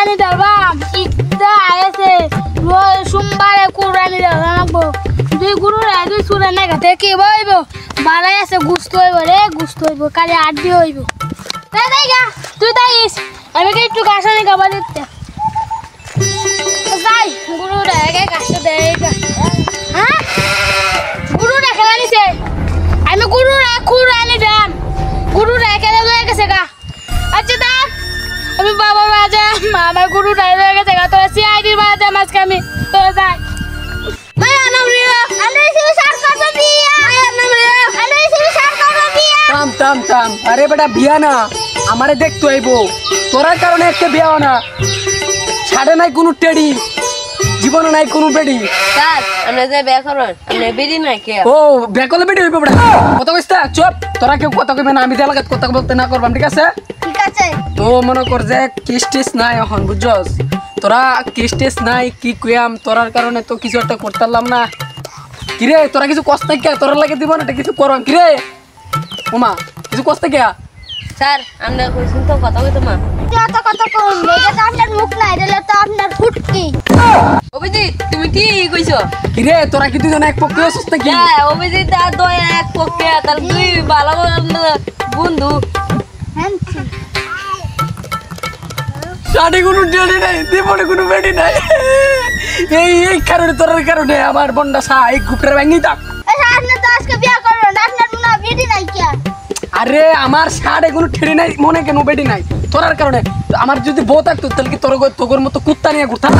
কুরআনি ধরবাম ইকদা আয়েছে সোমবারে কুরআনি ধরবাম দুই গুরু রে দুই সুরে না গাতে কি বইব বালাই আছে গুস্ত হইব রে গুস্ত হইব কালি আড্ডি হইব তাই তাই গা তুই তাইস আমি কি একটু গাছানি গাবা দিতে যাই গুরু রে আগে গাছটা দেই হ্যাঁ গুরু রে খেলা নিছে আমি গুরু রে কুরআনি দাম গুরু রে খেলা লয়ে গেছে গা আচ্ছা দা আমি বাবা বাজে মামা গুরু রে লয়ে গেছে গা তো সিআইডি বাজে মাসকে আমি তো যাই মায়া নাম রে আমি শুধু সরকার দিয়া মায়া নাম রে আমি শুধু সরকার দিয়া থাম আরে বেটা বিয়া না আমারে দেখতে আইবো তোরার কারণে একটা বিয়া না ছাড়ে নাই কোনো টেডি জীবনে নাই কোনো বেডি স্যার আমরা যে বিয়া করব আমরা বেডি না কে ও বিয়া করলে বেডি হইবে বেটা কথা কইছ তা চুপ তোরা কেউ কথা কইবে না আমি দেলাগাত কথা বলতে না করবাম ঠিক আছে তো মনে কর যে কিস্টিস নাই এখন বুঝছস তোরা কিস্টিস নাই কি কইয়াম তোরার কারণে তো কিছু একটা করতাম না কিরে তোরা কিছু কষ্ট কে তোরা লাগে দিব না এটা কিছু করম কিরে ওমা কিছু কষ্ট কে স্যার আমরা কইছেন তো কথা কইতো মা যত কথা কোন এটা তো আপনার মুখ না এটা তো আপনার ফুটকি অভিজিৎ তুমি কি কইছো কিরে তোরা কি দুজন এক পক্ষে আছিস নাকি হ্যাঁ অভিজিৎ আর দয়া এক পক্ষে তার দুই ভালো বন্ধু হ্যান্সি শাড়ি কোনো ডেলি নাই জীবনে কোনো বেডি নাই এই কারণে তোরার কারণে আমার বন্ডা সা এই গুপরে ভাঙি দাও আপনি তো আজকে বিয়া করবেন আপনার না বেডি নাই কি আরে আমার শাড়ি কোনো ঠেড়ে নাই মনে কেন বেডি নাই তোরার কারণে আমার যদি বউ থাকতো তাহলে কি তোর মতো কুত্তা নিয়ে ঘুরতাম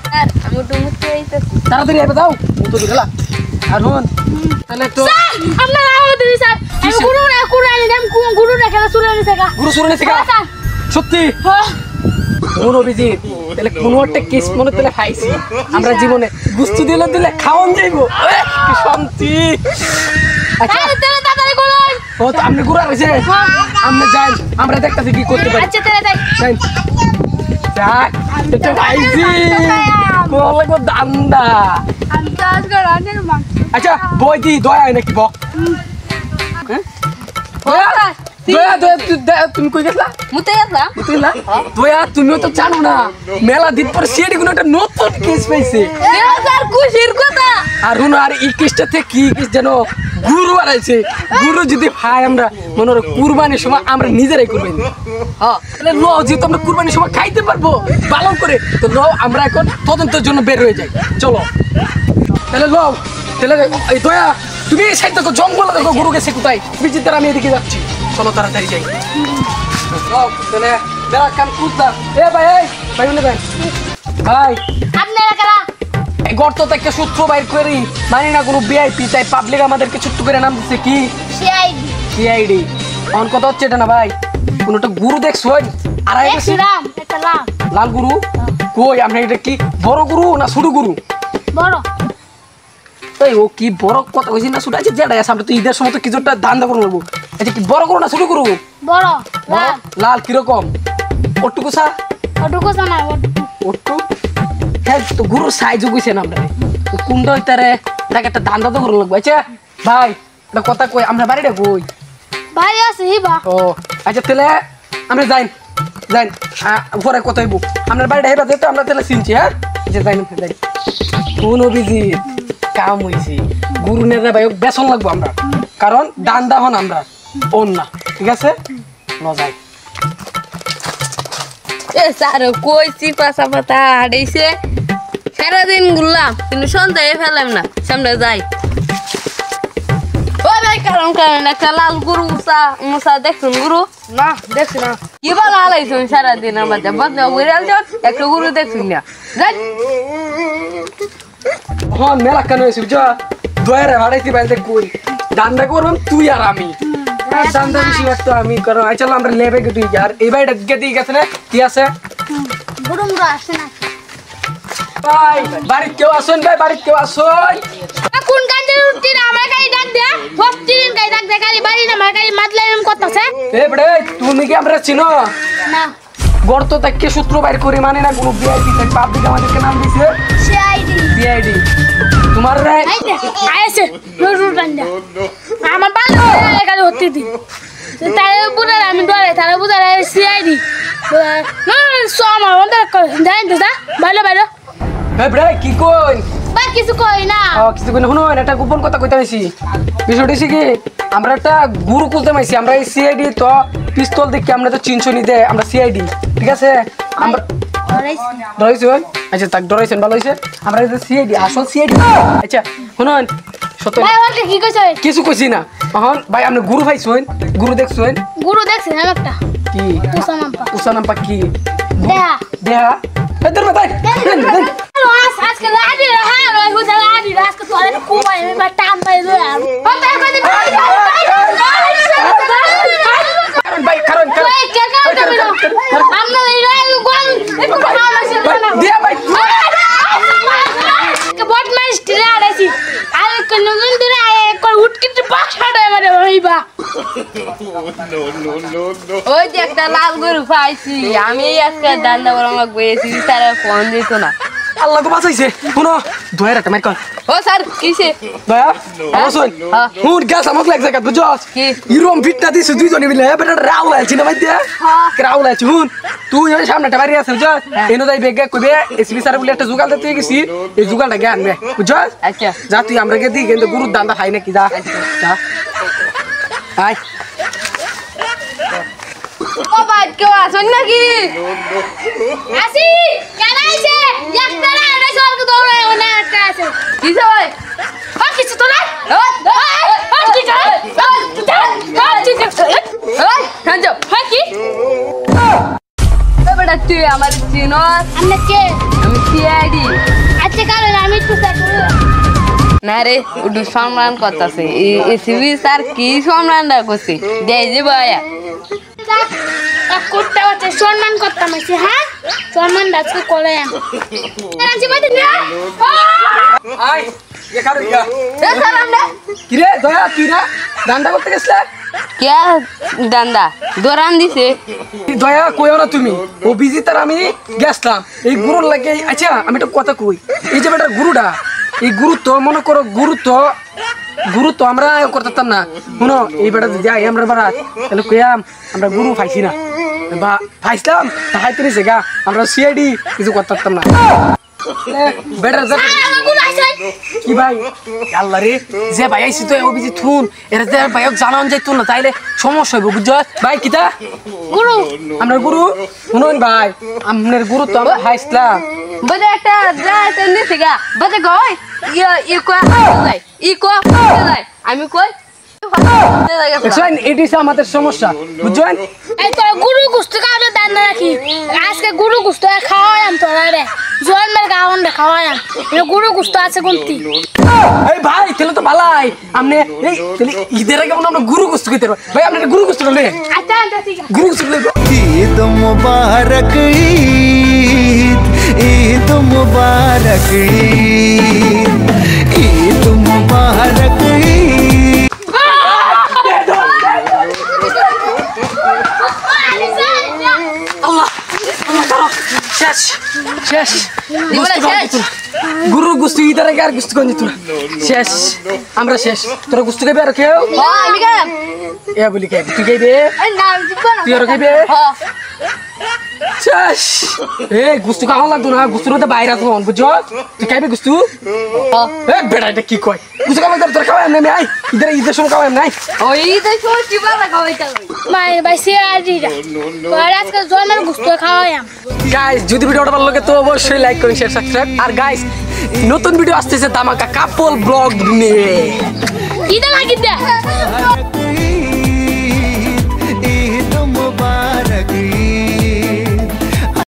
স্যার আমি তো মুখে আইতাছি তাড়াতাড়ি আইবে দাও মুতো দিলা আর হন তাহলে তো আপনার আওয়াজ দিই স্যার আমি গুরু না কুরআনি দাম গুরু না খেলা শুনে নিছে গা গুরু শুনে নিছে গা সত্যি কোন অভিজিৎ তাহলে কোন একটা কেস মনে তাহলে খাইছি আমরা জীবনে গুস্তু দিলে খাওয়ান যাইবো কি শান্তি আচ্ছা তাড়াতাড়ি করুন ও তো আপনি গুরু আইছে আমরা যাই আমরা দেখতাছি কি করতে পারি আচ্ছা তাড়াতাড়ি যাই যাক এটা খাইছি বলে গো দান্দা আমি তো আজকে রানের মাংস আচ্ছা বই দি দয়া নাকি বক হ্যাঁ দয়া তুমি কই গেছলা মুতে গেলাম বুঝলা দয়া তুমিও তো জানো না মেলা দিন পর সিএডি গুলো একটা নতুন কেস পাইছে স্যার খুশির কথা আর রুনা আর এই কেসটা থেকে কি কেস জানো গুরু আইছে গুরু যদি ভাই আমরা মনে হয় কুরবানির সময় আমরা নিজেরাই কুরবানি হ্যাঁ তাহলে লো যেহেতু আমরা কুরবানির সময় খাইতে পারবো পালন করে তো লো আমরা এখন তদন্তের জন্য বের হয়ে যাই চলো তাহলে লো তাহলে এই দয়া তুমি এই সাইড দেখো জঙ্গলে দেখো গুরু গেছে কোথায় তুমি চিন্তা আমি এদিকে যাচ্ছি চলো তাড়াতাড়ি যাই তাহলে বেড়া কান কুদলাম ভাই উনি ভাই আপনারা কারা এই গর্ত থেকে সূত্র বাইর করি মানি না কোনো ভিআইপি তাই পাবলিক আমাদেরকে ছোট্ট করে নাম দিচ্ছে কি সিআইডি অন কথা হচ্ছে এটা না ভাই কোনটা গুরু দেখছো আর রাম এটা লাম লাল গুরু কই আমরা এটা কি বড় গুরু না ছোট গুরু বড় এই ও কি বড় কথা কইছিস না ছোট আছে যেটা সামনে তো ঈদের সময় তো কিছুটা ধান্দা করে নেবো এটা কি বড় গুরু না ছোট গুরু বড় লাল লাল কিরকম ওটুকু সা ওটুকু জানা ওটু হ্যাঁ তো গুরু সাইজও কইছে না আমরা কোনটা হইতারে তাকে একটা ধান্দা তো করে লাগবে আচ্ছা ভাই একটা কথা কই আমরা বাড়িটা কই ভাই আছে হিবা ও আচ্ছা তাহলে আমরা যাই উপরে কথা হইব আমরা বাড়িটা হেবা যেতে আমরা তাহলে চিনছি হ্যাঁ আচ্ছা যাই কোন অভিজিৎ কাম হইছে গুরু নেতা ভাই বেসন লাগবো আমরা কারণ দান্দা হন আমরা ওন না ঠিক আছে ন যাই এ স্যার কইছি পাশা পাতা হাঁটাইছে সারাদিন ঘুরলাম কিন্তু সন্ধ্যায় ফেলাম না সামনে যাই ও ভাই কারণ একটা লাল গুরু মুসা দেখছুন গুরু না দেখছি না কি বলা হালাইছুন সারাদিন আমার বদলা ঘুরে একটা গুরু দেখছুন না যাই হ্যাঁ মেলা কেন হয়েছে বুঝছো দয়ারে ভাড়াইতে বাইরে কই দান্দা করবাম তুই আর আমি দান্দা বেশি তো আমি করো চলো আমরা লেবে গে তুই আর এই বাড়িটা গেতে গেছে না কি আছে গুরু মুরা আসে না ভাই বাড়ি কেউ আসুন ভাই বাড়ি কেউ আসুন কোন কাজে উঠতি না আমার গাড়ি ডাক দে প্রতিদিন গাড়ি ডাক দে গাড়ি বাড়ি না আমার গাড়ি মাতলাম করতেছে এ বড়ে তুমি কি আমরা চিনো না গর্ত থেকে সূত্র বাইর করে মানে না কোনো ভিআইপি তাই পাবলিক আমাদেরকে নাম দিছে সিআইডি তোমার রে আইছে রুরু ডান্ডা আমার বাল গাড়ি হতে দি তারে বুঝা আমি ডরে তারে বুঝা সিআইডি না সোমা ওদের জানেন তো দা ভালো ভালো এই ব্রে কি কই বা কিছু কই না কিছু কই না শুনো একটা গোপন কথা কইতে আইছি বিষয়টা হইছে কি আমরা একটা গুরু খুঁজতে মাইছি আমরা এই সিআইডি তো পিস্তল দেখি আমরা তো চিনছো নি দে আমরা সিআইডি ঠিক আছে আমরা ডরাইছেন আচ্ছা তাক ডরাইছেন ভালো হইছে আমরা এই সিআইডি আসল সিআইডি আচ্ছা শুনুন সত্য ভাই ওকে কি কইছ কিছু কইছি না এখন ভাই আপনি গুরু পাইছেন গুরু দেখছেন গুরু দেখছেন একটা কি উসানাম্পা উসানাম্পা কি দেয়া দেহা এদের ভাই আজকে লাডি হ্যাঁ রই হুদা লাডি আজকে তোরে কুমাই বা টাম পাই লই আর ওটা কই ভাই কারণ ভাই কে কাম করবে আমরা এই গোল একটু খাওয়া না দিয়া ভাই কে বদমাইশ টিরা আইছি আর কোন দিন ধরে কই উটকিতে পাছাড়ে মানে হইবা ওই যে একটা লাল গরু পাইছি আমি আজকে দান্দা বরং গেছি তার ফোন দিত না আল্লাহ গো বাঁচাইছে শুনো দয়ার একটা মাইর কর ও স্যার কিসে দয়া বসুন হ্যাঁ। হুন গ্যাস আমাক লাগছে কাট বুঝছস কি? ইরম ফিটনা দিছ দুইজনে মিলে বেটা রাউল আছে না ভাই দিয়া রাউল আছে হুন তুই ওই সামনেটা বাড়ি আছে বুঝছস এনো যাই বেগে কইবে এসপি স্যার বলে একটা জুগাল দিতে গেছি এই জুগালটা গে আনবে বুঝছস আচ্ছা যা তুই আমরা কে দি কিন্তু গুরুর দান্দা খাই নাকি যা যা আয় ও ভাই কেউ আসুন নাকি আসি কেন আইছে একটা আড়াই সরকে দৌড়ে না একটা আছে কিসে ভাই আর কিছু তো না ওই খাঞ্জো হ্যাঁ কি বেটা তুই আমার চিনস আমরা কে আমি সিআইডি আচ্ছা কারণ আমি একটু না রে উডু সম্মান করতেছে এসিবি স্যার কি সম্মানটা করছে দেয় যে ভাইয়া কুত্তা হচ্ছে সম্মান করতাম আছে হ্যাঁ সম্মান আজকে করে আনছি বাইতে না আয় এ কারে গা এ স্যার আমরা কি রে দয়া তুই না দান্দা করতে গেছলা কে দান্দা দোরান দিছে দয়া কইও না তুমি ও বিজি তার আমি গেছলাম এই গুরুর লাগে আচ্ছা আমি একটা কথা কই এই যে বেটার গুরুটা এই গুরুত্ব মনে করো গুরুত্ব আমরা করতাম না শুনো এই বেটা যদি যাই আমরা বেড়া তাহলে কইয়াম আমরা গুরু পাইছি না বা পাইছিলাম তাহাই তিরিশ গা আমরা সিআইডি কিছু করতাম না বেটার কি ভাই আল্লাহ রে যে ভাই আইসি তো অভিজিৎ থুন এরা যে ভাইক জানান যাইতো না তাইলে সমস্যা হইব বুঝছ ভাই কিতা গুরু আমরা গুরু শুনুন ভাই আপনার গুরু তো আমরা হাইছিলাম বলে একটা ড্রাইভার নিছে গা বলে কই আমি কই দেখছেন এটি আমাদের সমস্যা বুঝছেন এই তো গুরু গুস্ত কাউরে দান না রাখি আজকে গুরু গুস্ত খাওয়ায়াম তোরা রে জন্মের গাওন রে খাওয়ায়াম গুরু গুস্ত আছে কোনটি এই ভাই তাহলে তো ভালাই আপনি এই তাহলে ঈদের আগে আমরা গুরু গুস্ত কইতে ভাই আপনি গুরু গুস্ত ললে আচ্ছা আচ্ছা ঠিক আছে গুরু গুস্ত ললে ईद मुबारक ईद मुबारक ईद मुबारक আল্লাহ শেষ শেষ গুরু গুস্ত ঈদের আগে আর গুস্ত কোন দিত শেষ আমরা শেষ তোরা গুস্ত খাইবে আর কেউ আমি গেলাম এ বলি খাইবে তুই খাইবে নাম জিতবো না তুই আর খাইবে শেষ এ গুস্তু খাওয়া লাগতো না গুস্তুর মধ্যে বাইরে আসবো বুঝছো তুই খাইবে গুস্তু এ বেড়া এটা কি কয় গুস্তু খাওয়া তোর খাওয়া এমনি আমি আই ঈদের সময় খাওয়া এমনি ওই তো কি বাবা খাওয়াইতা মাই বাইসে আদিরা তোরা আজকে জন্মের গুস্ত খাওয়ায়াম গাইস যদি ভিডিওটা ভালো লাগে তো অবশ্যই লাইক করুন শেয়ার সাবস্ক্রাইব আর গাইস নতুন ভিডিও আসতেছে ধামাকা কাপল ব্লগ নিয়ে কি দা লাগি দে